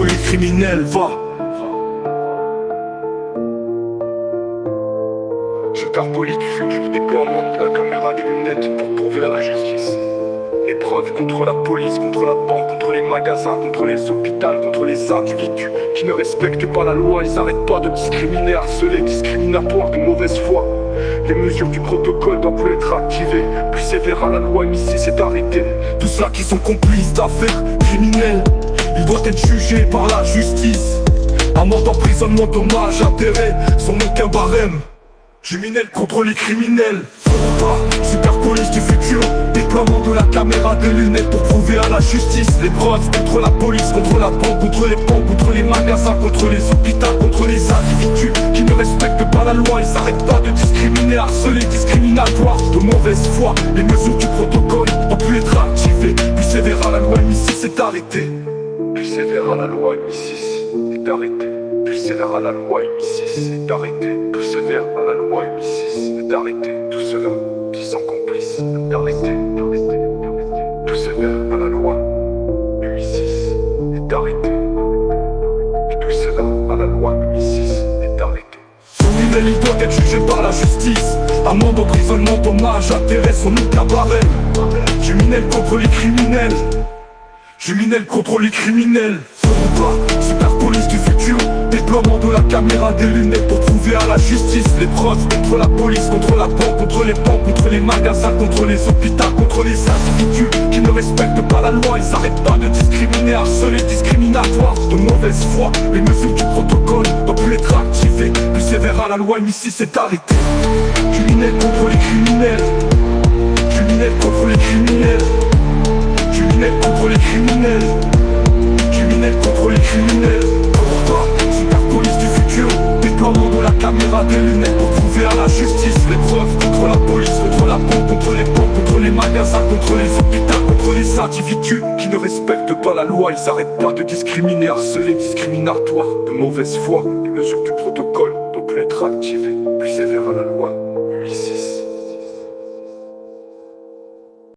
contre les criminels, va. Superpolitique, déploiement de la caméra des lunettes pour prouver à la justice. Épreuve contre la police, contre la banque, contre les magasins, contre les hôpitaux, contre les individus qui ne respectent pas la loi. Ils n'arrêtent pas de discriminer, harceler, discriminatoires de mauvaise foi. Les mesures du protocole doivent plus être activées. Plus sévère à la loi, ici c'est arrêté. Tous ceux qui sont complices d'affaires criminelles, ils doivent être jugés par la justice. Amende, emprisonnement, dommages, intérêts, sans aucun barème. Criminel contre les criminels. Super police du futur, déploiement de la caméra des lunettes pour prouver à la justice. Les preuves contre la police, contre la banque, contre les banques, contre les magasins, contre les hôpitaux, contre les individus qui ne respectent pas la loi. Ils n'arrêtent pas de discriminer, harceler, discriminatoires de mauvaise foi. Les mesures du protocole ont pu être activées. Plus sévère à la loi, ici c'est arrêté. Plus sévère à la loi, ici c'est arrêté. Plus sévère à la loi, ici c'est arrêté. Plus sévère à la loi, ici c'est arrêté. Tout cela qui sont complices d'arrêter. Plus sévère à la loi, ici est arrêté. Tout cela à la loi, ici est arrêté. Criminel, il doit être jugé par la justice. Amende, emprisonnement, dommages, intérêts, sans aucun barème. Criminel contre les criminels. Criminel contre les criminels. Super police du futur, déploiement de la caméra des lunettes pour prouver à la justice. Les preuves contre la police, contre la banque, contre les banques, contre les magasins, contre les hôpitaux, contre les individus qui ne respectent pas la loi. Ils n'arrêtent pas de discriminer, harceler, discriminatoires de mauvaise foi. Les mesures du protocole doivent plus être activées. Plus sévère à la loi, ici c'est arrêté. Criminel contre les criminels. Criminel contre les criminels. Criminel contre les criminels. Criminel contre les criminels. Super police du futur, déploiement de la caméra des lunettes pour prouver à la justice. Les preuves contre la police, contre la banque, contre les banques, contre les magasins, contre les hôpitaux, contre les individus qui ne respectent pas la loi. Ils n'arrêtent pas de discriminer, harceler, discriminatoires de mauvaise foi. Les mesures du protocole doivent plus être activées.